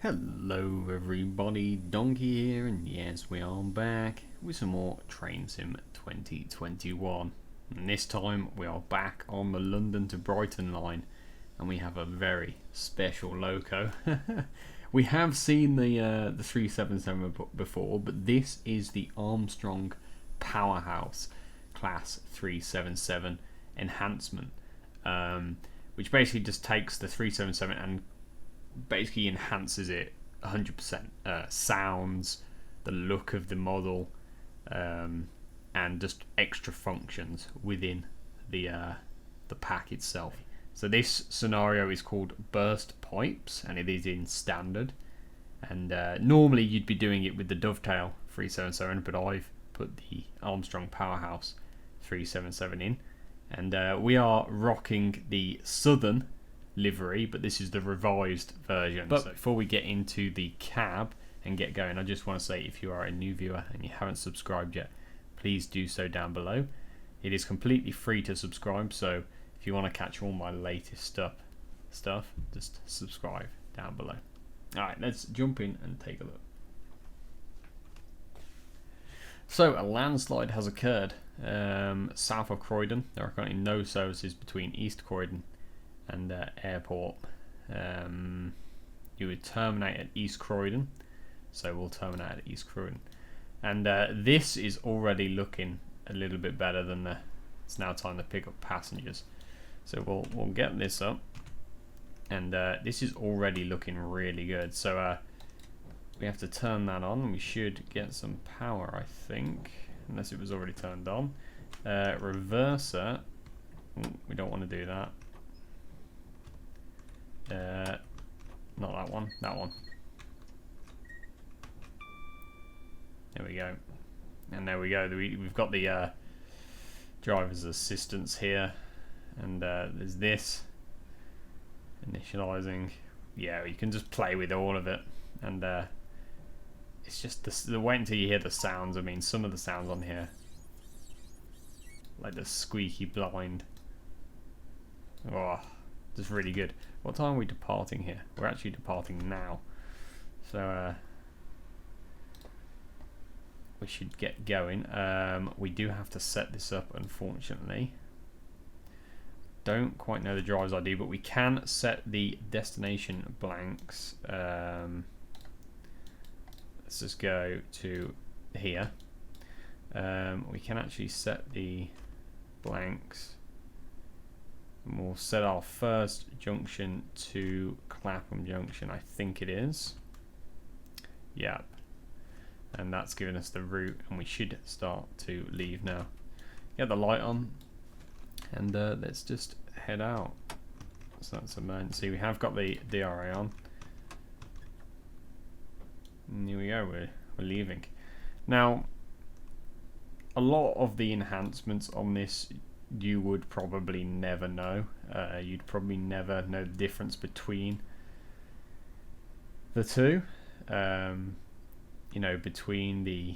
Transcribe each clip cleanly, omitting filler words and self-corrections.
Hello everybody, Donkey here, and yes, we are back with some more Train Sim 2021. And this time we are back on the London to Brighton line, and we have a very special loco. We have seen the 377 before, but this is the Armstrong Powerhouse Class 377 enhancement, which basically just takes the 377 and basically enhances it 100%. Sounds, the look of the model, and just extra functions within the pack itself. So this scenario is called burst pipes, and it is in standard. And normally you'd be doing it with the dovetail 377, but I've put the Armstrong Powerhouse 377 in, and we are rocking the Southern livery, but this is the revised version. But before we get into the cab and get going, I just want to say, if you are a new viewer and you haven't subscribed yet, please do so down below. It is completely free to subscribe, so if you want to catch all my latest stuff, just subscribe down below. Alright, let's jump in and take a look. So a landslide has occurred south of Croydon. There are currently no services between East Croydon and airport. You would terminate at East Croydon, so we'll terminate at East Croydon. And this is already looking a little bit better than it's now time to pick up passengers. So we'll get this up, and this is already looking really good. So we have to turn that on, and we should get some power, I think, unless it was already turned on. Reverser, we don't want to do that. Not that one, that one. There we go. And there we go. We've got the driver's assistance here, and there's this initializing. Yeah, you can just play with all of it, and it's just the wait until you hear the sounds. I mean, some of the sounds on here, like the squeaky blind. Oh, just really good. What time are we departing here? We're actually departing now, so we should get going. We do have to set this up, unfortunately. Don't quite know the driver's ID, but we can set the destination blanks. Let's just go to here. We can actually set the blanks. And we'll set our first junction to Clapham Junction, I think it is. Yep. And that's giving us the route, and we should start to leave now. Get the light on, and let's just head out. So that's emergency. We have got the DRA on. And here we go, we're leaving. Now, a lot of the enhancements on this you would probably never know. You'd probably never know the difference between the two. You know, between the,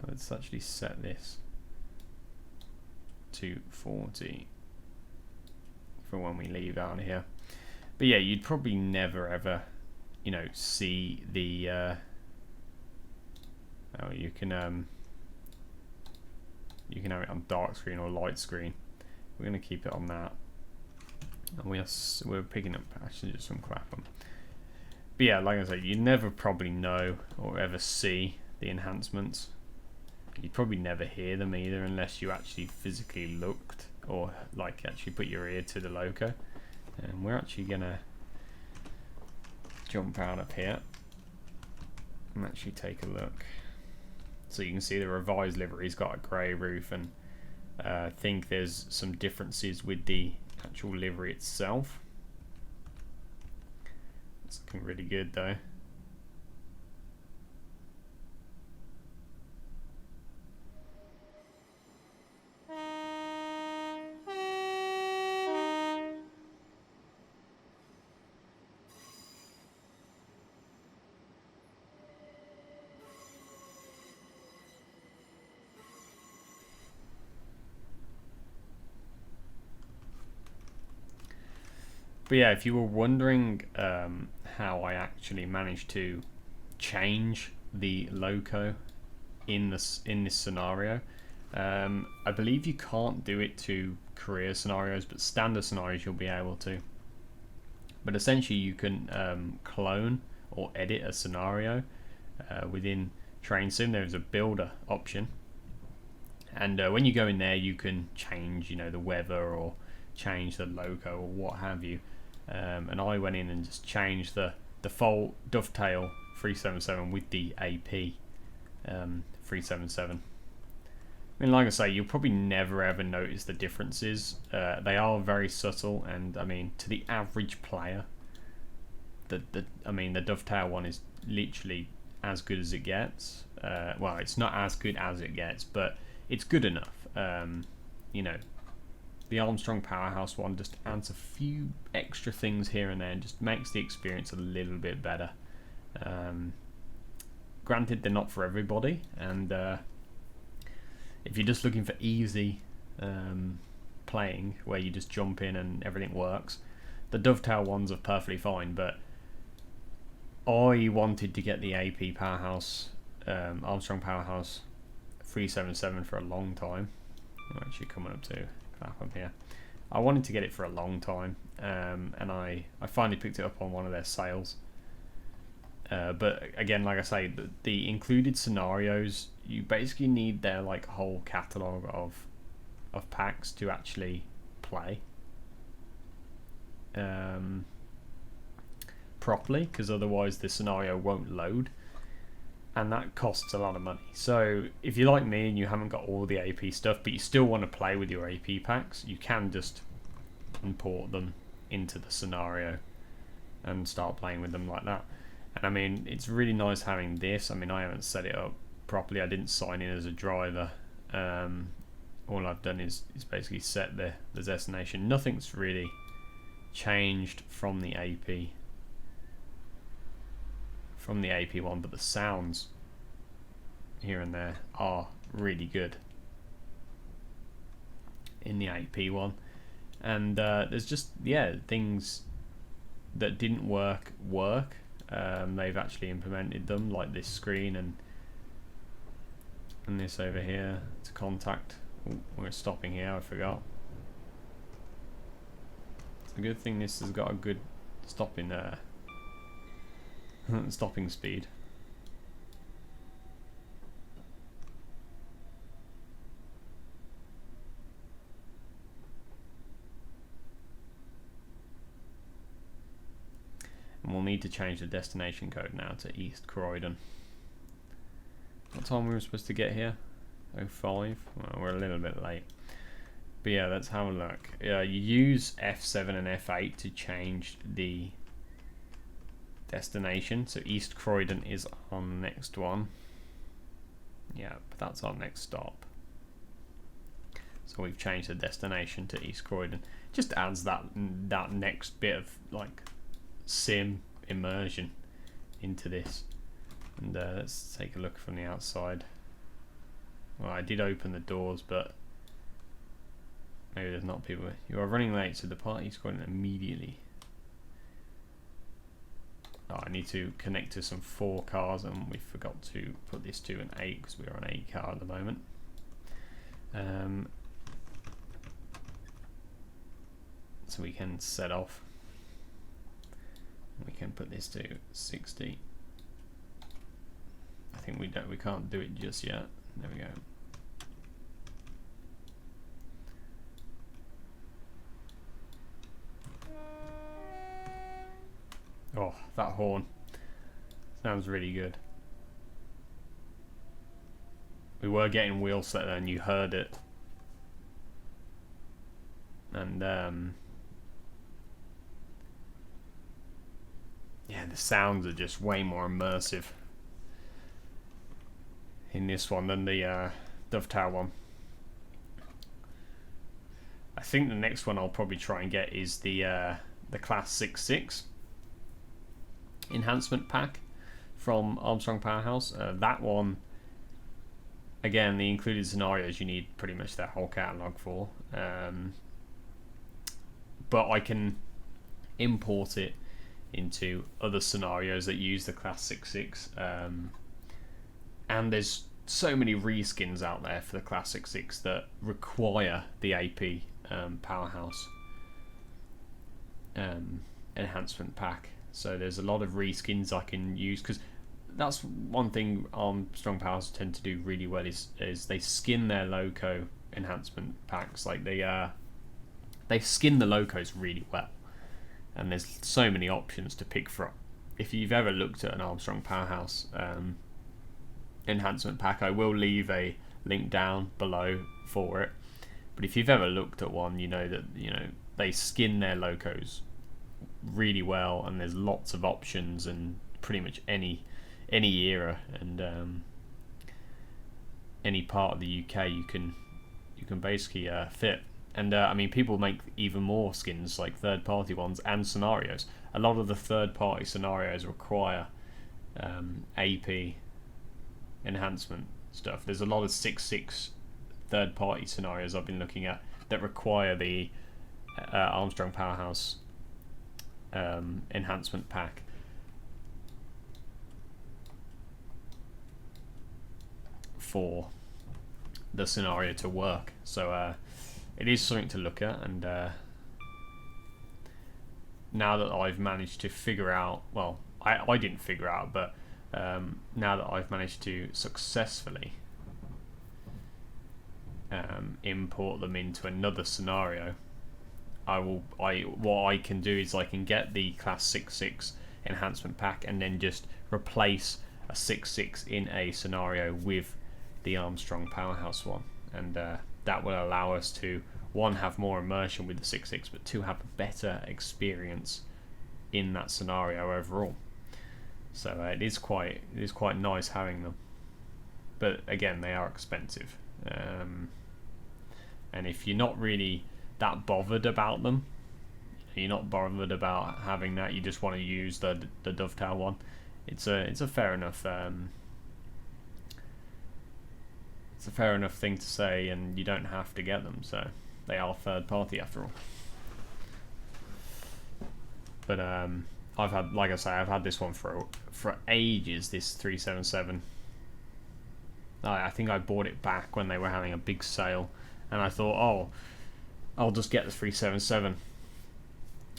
let's actually set this to 40 for when we leave out of here. But yeah, you'd probably never ever, you know, see the oh, you can have it on dark screen or light screen. We're going to keep it on that, and we're picking up passengers from Clapham. But yeah, like I said, you never probably know or ever see the enhancements. You'd probably never hear them either, unless you actually physically looked or like actually put your ear to the loco. And we're actually gonna jump out of here and actually take a look. So you can see the revised livery's got a grey roof, and I think there's some differences with the actual livery itself. It's looking really good though. But yeah, if you were wondering how I actually managed to change the loco in this scenario. I believe you can't do it to career scenarios, but standard scenarios you'll be able to. But essentially you can clone or edit a scenario within Train Sim. There's a builder option, and when you go in there you can change, you know, the weather or change the logo or what have you. And I went in and just changed the default dovetail 377 with the AP 377. I mean, like I say, you'll probably never ever notice the differences. They are very subtle, and I mean, to the average player, the dovetail one is literally as good as it gets. Well, it's not as good as it gets, but it's good enough. You know, the Armstrong Powerhouse one just adds a few extra things here and there and just makes the experience a little bit better. Granted, they're not for everybody, and if you're just looking for easy playing where you just jump in and everything works, the dovetail ones are perfectly fine. But I wanted to get the AP Powerhouse, Armstrong Powerhouse 377 for a long time. I'm actually coming up to clap up here. I wanted to get it for a long time, and I finally picked it up on one of their sales. But again, like I say, the included scenarios, you basically need their like whole catalogue of packs to actually play properly, because otherwise the scenario won't load, and that costs a lot of money. So if you're like me and you haven't got all the AP stuff but you still want to play with your AP packs, you can just import them into the scenario and start playing with them like that. And I mean, it's really nice having this. I mean, I haven't set it up properly. I didn't sign in as a driver. All I've done is basically set the destination. Nothing's really changed from the AP one, but the sounds here and there are really good in the AP one. And there's just, yeah, things that didn't work. They've actually implemented them, like this screen and this over here to contact. Ooh, we're stopping here, I forgot. It's a good thing this has got a good stopping stopping speed. And we'll need to change the destination code now to East Croydon. What time we were supposed to get here? 05? Well, we're a little bit late. But yeah, let's have a look. You use F7 and F8 to change the destination. So East Croydon is our next one. Yeah, but that's our next stop. So we've changed the destination to East Croydon. Just adds that next bit of like sim immersion into this. And let's take a look from the outside. Well, I did open the doors, but maybe there's not people. You are running late, so the party's going immediately. Oh, I need to connect to some 4 cars, and we forgot to put this to an 8 because we're on 8 car at the moment. So we can set off. We can put this to 60. I think we can't do it just yet. There we go. Oh, that horn sounds really good. We were getting wheel set and you heard it. And yeah, the sounds are just way more immersive in this one than the Dovetail one. I think the next one I'll probably try and get is the Class 6.6 enhancement pack from Armstrong Powerhouse. That one, again, the included scenarios you need pretty much their whole catalog for, but I can import it into other scenarios that use the Class 6.6, and there's so many reskins out there for the Class 6.6 that require the AP Powerhouse enhancement pack. So there's a lot of reskins I can use, because that's one thing Armstrong Powerhouse tend to do really well is they skin their loco enhancement packs. Like they skin the locos really well, and there's so many options to pick from. If you've ever looked at an Armstrong Powerhouse enhancement pack, I will leave a link down below for it. But if you've ever looked at one, you know that they skin their locos really well, and there's lots of options, and pretty much any era and any part of the UK you can basically fit. And I mean, people make even more skins, like third-party ones and scenarios. A lot of the third-party scenarios require AP enhancement stuff. There's a lot of 6.6 third-party scenarios I've been looking at that require the Armstrong Powerhouse enhancement pack. For the scenario to work. So it is something to look at, and now that I've managed to figure out, well, I didn't figure out, but now that I've managed to successfully import them into another scenario, what I can do is I can get the Class 6.6 enhancement pack and then just replace a 6.6 in a scenario with the Armstrong Powerhouse one, and that will allow us to, one, have more immersion with the 6.6, but two, have a better experience in that scenario overall. So it is quite nice having them, but again, they are expensive, and if you're not really that bothered about them, you're not bothered about having that, you just want to use the dovetail one, it's a fair enough it's a fair enough thing to say, and you don't have to get them, so they are third party after all. But I've had, like I say, I've had this one for ages, this 377. I think I bought it back when they were having a big sale, and I thought, oh, I'll just get the 377,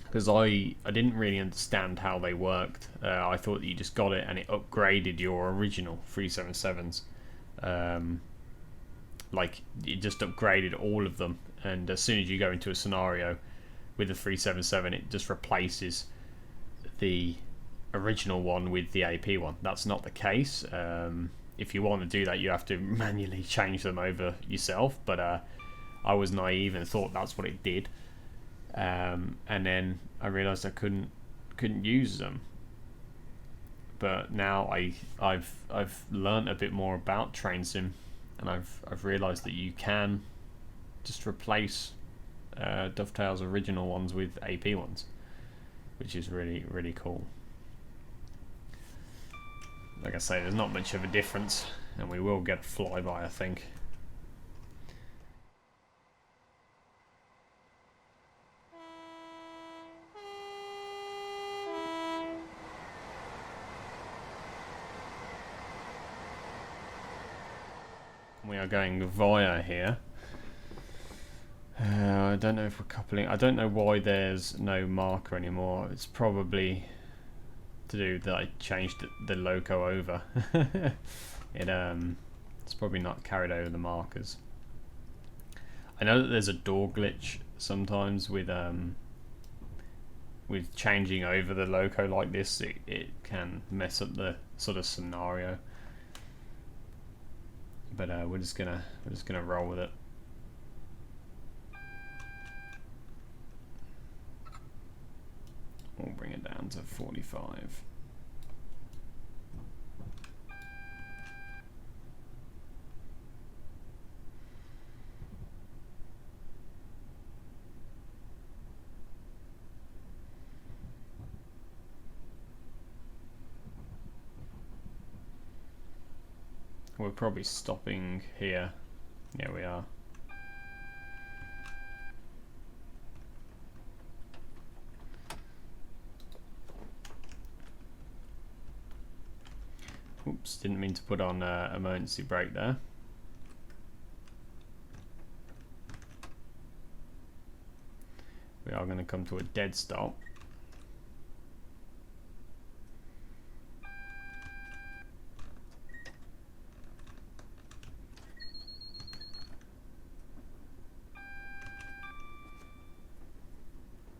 because I didn't really understand how they worked. I thought that you just got it and it upgraded your original 377s. Like, it just upgraded all of them, and as soon as you go into a scenario with the 377, it just replaces the original one with the AP one. That's not the case. If you want to do that, you have to manually change them over yourself, but I was naive and thought that's what it did, and then I realized I couldn't use them. But now I've learned a bit more about train sim, and I've realized that you can just replace Dovetail's original ones with AP ones, which is really, really cool. Like I say, there's not much of a difference, and we will get a flyby, I think. We are going via here. I don't know if we're coupling. I don't know why there's no marker anymore. It's probably to do that I changed the loco over. It's probably not carried over the markers. I know that there's a door glitch sometimes with changing over the loco like this. It can mess up the sort of scenario. But we're just gonna roll with it. We'll bring it down to 45. We're probably stopping here. Yeah, we are. Oops, didn't mean to put on emergency brake there. We are going to come to a dead stop.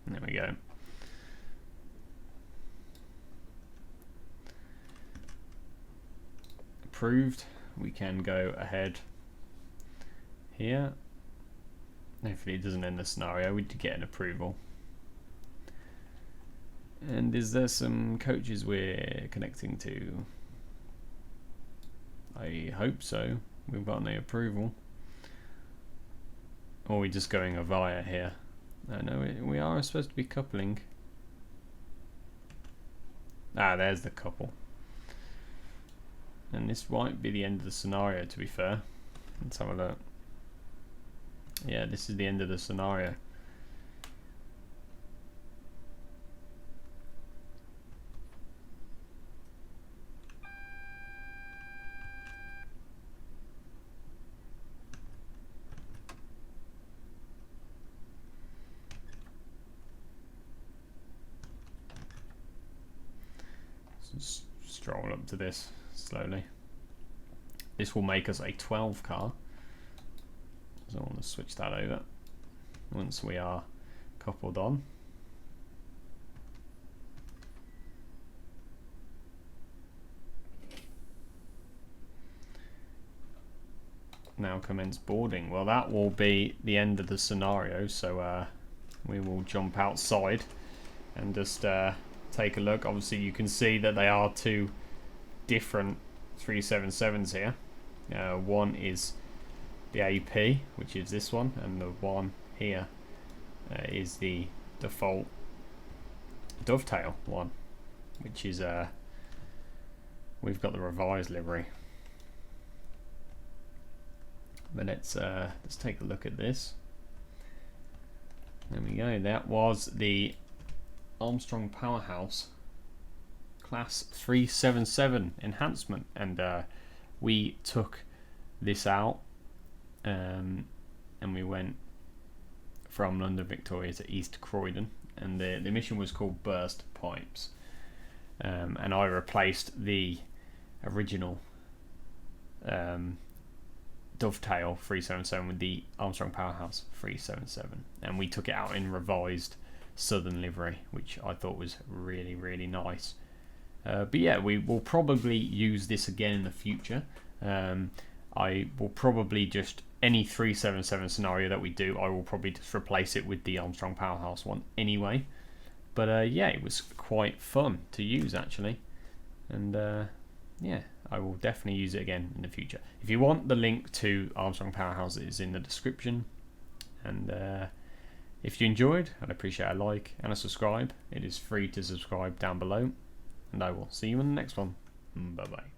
There we go. Approved. We can go ahead here. Hopefully it doesn't end the scenario. We did get an approval. And is there some coaches we're connecting to? I hope so. We've got no approval. Or are we just going a via here? No, we are supposed to be coupling. Ah, there's the couple. And this might be the end of the scenario, to be fair. Let's have a look. Yeah, this is the end of the scenario. Just stroll up to this slowly. This will make us a 12 car. So I want to switch that over once we are coupled on. Now commence boarding. Well, that will be the end of the scenario, so we will jump outside and just take a look. Obviously you can see that they are two different 377s here. One is the AP, which is this one, and the one here is the default dovetail one, which is we've got the revised livery. But let's take a look at this. There we go. That was the Armstrong Powerhouse Class 377 enhancement, and we took this out and we went from London Victoria to East Croydon, and the mission was called Burst Pipes, and I replaced the original Dovetail 377 with the Armstrong Powerhouse 377, and we took it out in revised Southern livery, which I thought was really, really nice. But yeah, we will probably use this again in the future. I will probably just, any 377 scenario that we do, I will probably just replace it with the Armstrong Powerhouse one anyway. But yeah, it was quite fun to use actually, and yeah, I will definitely use it again in the future. If you want, the link to Armstrong Powerhouse is in the description, and if you enjoyed, I'd appreciate a like and a subscribe. It is free to subscribe down below, and I will see you in the next one. Bye bye.